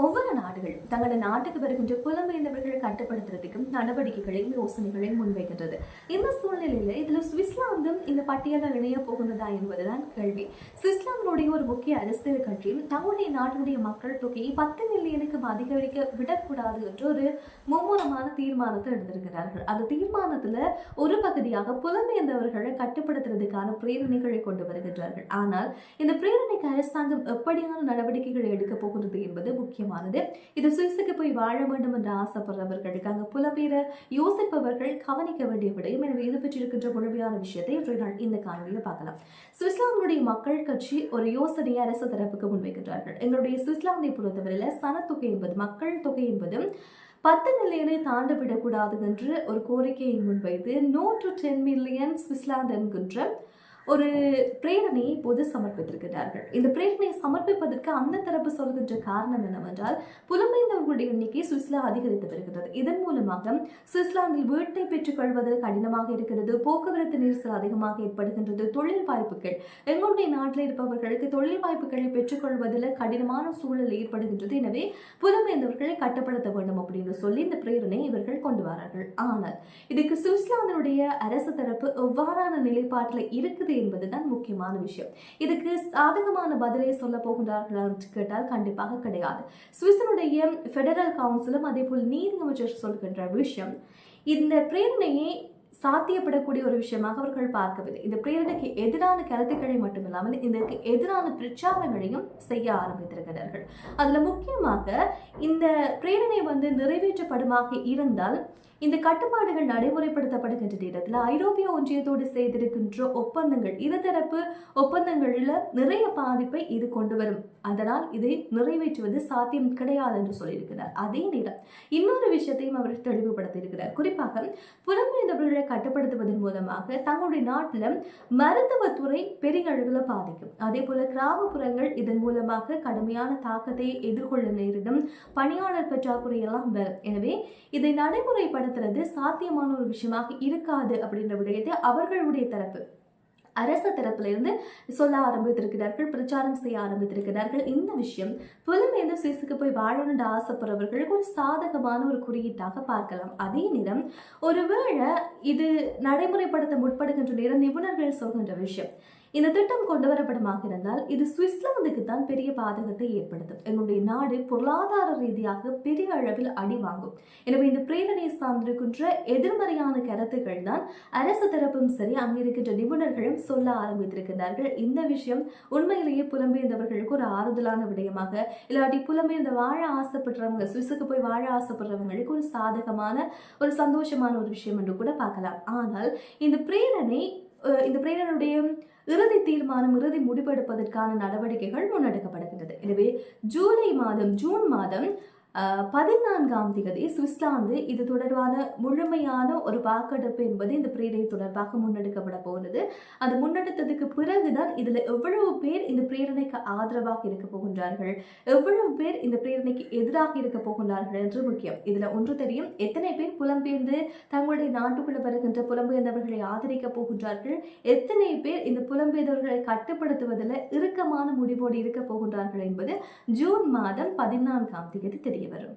ஒவ்வொரு நாடுகளும் தங்களது நாட்டுக்கு வருகின்ற புலம்பெயர்ந்தவர்களை கட்டுப்படுத்துறதுக்கும் நடவடிக்கைகளையும் யோசனைகளையும் முன்வைக்கின்றது. இந்த சூழ்நிலையில இதுல சுவிட்சர்லாந்தும் இந்த பட்டியலில் இணைய போகின்றதா என்பதுதான் கேள்வி. சுவிட்சர்லாந்துடைய ஒரு முக்கிய அரசியல் கட்சியும் தங்களுடைய நாட்டினுடைய மக்கள் தொகையை 10 மில்லியனுக்கு அதிகரிக்க விடக்கூடாது என்று ஒரு மும்முரமான தீர்மானத்தை எடுத்திருக்கிறார்கள். அந்த தீர்மானத்துல ஒரு பகுதியாக புலம்பெயர்ந்தவர்களை கட்டுப்படுத்துறதுக்கான பிரேரணைகளை கொண்டு வருகின்றார்கள். ஆனால் இந்த பிரேரணைக்கு அரசாங்கம் எப்படியான நடவடிக்கைகளை எடுக்க போகின்றது என்பது முக்கியமானது. இது சுவிஸுக்கு போய் வாழ வேண்டும் என்று ஆசைப்படுறவர்களுக்கு அங்கு புலம்பெயர யோசிப்பவர்கள் கவனிக்க வேண்டிய விடயம். எனவே இது பற்றி இருக்கின்ற முழுமையான விஷயத்தை இன்றைய நாள் இந்த காணொலியில் பார்க்கலாம். சுவிட்சர்லாந்துடைய மக்கள் கட்சி ஒரு யோசனையை அரசு தரப்புக்கு முன்வைக்கின்றார்கள். எங்களுடைய சுவிட்சர்லாந்தை பொறுத்தவரையில் சனத்தொகை என்பது மக்கள் தொகை என்பது 10 மில்லியனை தாண்டிவிடக்கூடாது என்று ஒரு கோரிக்கையை முன்வைத்து No to 10 million சுவிட்சர்லாந்து என்கின்ற ஒரு பிரேரணையை இப்போது சமர்ப்பித்திருக்கிறார்கள். இந்த பிரேரணையை சமர்ப்பிப்பதற்கு அந்த தரப்பு சொல்கின்ற காரணம் என்னவென்றால் புலம்பெயர்ந்தவர்களுடைய எண்ணிக்கை சுவிட்சர்லாந்து அதிகரித்து வருகிறது. இதன் மூலமாக சுவிட்சர்லாந்தில் வீட்டை பெற்றுக் கொள்வது கடினமாக இருக்கிறது, போக்குவரத்து நெரிசல் அதிகமாக ஏற்படுகின்றது, தொழில் வாய்ப்புகள் எங்களுடைய நாட்டில் இருப்பவர்களுக்கு தொழில் வாய்ப்புகளை பெற்றுக்கொள்வதில் கடினமான சூழல் ஏற்படுகின்றது. எனவே புலம்பெயர்ந்தவர்களை கட்டுப்படுத்த வேண்டும் அப்படின்னு சொல்லி இந்த பிரேரணை இவர்கள் கொண்டு வரார்கள். ஆனால் இதுக்கு சுவிட்சர்லாந்தினுடைய அரசு தரப்பு எவ்வாறான நிலைப்பாட்டில் இருக்குது என்பதுதான் முக்கியமான விஷயம். இதுக்கு சாதகமான பதிலை சொல்ல போகின்றார்களா என்று கேட்டால் கண்டிப்பாக கிடையாது. சுவிஸனுடைய பெடரல் கவுன்சிலும் அதே போல் நீதி அமைச்சர் சொல்கின்ற விஷயம் இந்த பிரேரணையை சாத்தியப்படக்கூடிய ஒரு விஷயமாக அவர்கள் பார்க்கவில்லை. இந்த பிரேரணைக்கு எதிரான கருத்துக்களை மட்டுமில்லாமல் இதற்கு எதிரான பிரச்சாரங்களையும் செய்ய ஆரம்பித்திருக்கிறார்கள். அதுல முக்கியமாக இந்த பிரேரணை நிறைவேற்றப்படுமாக இருந்தால் இந்த கட்டுப்பாடுகள் நடைமுறைப்படுத்தப்படுகின்ற நேரத்தில் ஐரோப்பிய ஒன்றியத்தோடு செய்திருக்கின்ற ஒப்பந்தங்கள் இருதரப்பு ஒப்பந்தங்களில் நிறைய பாதிப்பை இது கொண்டு வரும். அதனால் இதை நிறைவேற்றுவது சாத்தியம் கிடையாது என்று சொல்லியிருக்கிறார். அதே நேரம் இன்னொரு விஷயத்தையும் அவர் தெளிவுபடுத்தியிருக்கிறார். குறிப்பாக புலம்பெயர்ந்தவர்களை கட்டுப்படுத்துவதன் மூலமாக தங்களுடைய நாட்டில் மருத்துவத்துறை பெரிய அளவில் பாதிக்கும். அதே போல கிராமப்புறங்கள் இதன் மூலமாக கடுமையான தாக்கத்தை எதிர்கொள்ள நேரிடும், பணியாளர் பற்றாக்குறை எல்லாம் வரும். எனவே இதை நடைமுறைப்படுத்துறது சாத்தியமான ஒரு விஷயமாக இருக்காது அப்படின்ற விடயத்தை அவர்களுடைய தரப்பு அரசு தரப்பிலிருந்து சொல்ல ஆரம்பித்திருக்கிறார்கள், பிரச்சாரம் செய்ய ஆரம்பித்திருக்கிறார்கள். இந்த விஷயம் புலம்பெயர்ந்து சுவிஸுக்கு போய் வாழணும்னு ஆசைப்படுறவர்களுக்கு ஒரு சாதகமான ஒரு குறியீட்டாக பார்க்கலாம். அதே நேரம் ஒருவேளை இது நடைமுறைப்படுத்த முற்படுகின்ற நேரம் நிபுணர்கள் சொல்கின்ற விஷயம் இந்த திட்டம் கொண்டு வரப்படமாக இருந்தால் இது சுவிட்சர்லாந்துக்கு தான் பெரிய பாதகத்தை ஏற்படுத்தும். எங்களுடைய நாடு பொருளாதார ரீதியாக பெரிய அளவில் அடி வாங்கும். எனவே இந்த பிரேரணை சார்ந்திருக்கின்ற எதிர்மறையான கருத்துக்கள் தான் அரசு தரப்பும் சரி அங்கிருக்கின்ற நிபுணர்களும் சொல்ல ஆரம்பித்திருக்கிறார்கள். இந்த விஷயம் உண்மையிலேயே புலம்பெயர்ந்தவர்களுக்கு ஒரு ஆறுதலான விடயமாக, இல்லாட்டி புலம்பெயர்ந்த வாழ ஆசைப்படுறவங்க சுவிஸுக்கு போய் வாழ ஆசைப்படுறவங்களுக்கு ஒரு சாதகமான ஒரு சந்தோஷமான ஒரு விஷயம் என்று கூட பார்க்கலாம். ஆனால் இந்த பிரேரணையுடைய இறுதி தீர்மானம் இறுதி முடிவெடுப்பதற்கான நடவடிக்கைகள் முன்னெடுக்கப்படுகின்றது. எனவே ஜூன் மாதம் 14ஆம் தேதி சுவிட்சர்லாந்து இது தொடர்பான முழுமையான ஒரு வாக்கெடுப்பு என்பது இந்த பிரேரணை தொடர்பாக முன்னெடுக்கப்பட போகிறது. அது முன்னெடுத்ததுக்கு பிறகுதான் இதுல எவ்வளவு பேர் இந்த பிரேரணைக்கு ஆதரவாக இருக்க போகின்றார்கள், எவ்வளவு பேர் இந்த பிரேரணைக்கு எதிராக இருக்க போகின்றார்கள் என்று முக்கியம். இதுல ஒன்று தெரியும், எத்தனை பேர் புலம்பெயர்ந்து தங்களுடைய நாட்டுக்குள்ள வருகின்ற புலம்பெயர்ந்தவர்களை ஆதரிக்க போகின்றார்கள், எத்தனை பேர் இந்த புலம்பெயர்ந்தவர்களை கட்டுப்படுத்துவதில் இறுக்கமான முடிவோடு இருக்க போகின்றார்கள் என்பது ஜூன் மாதம் 14ஆம் தேதி தெரிய வரும்.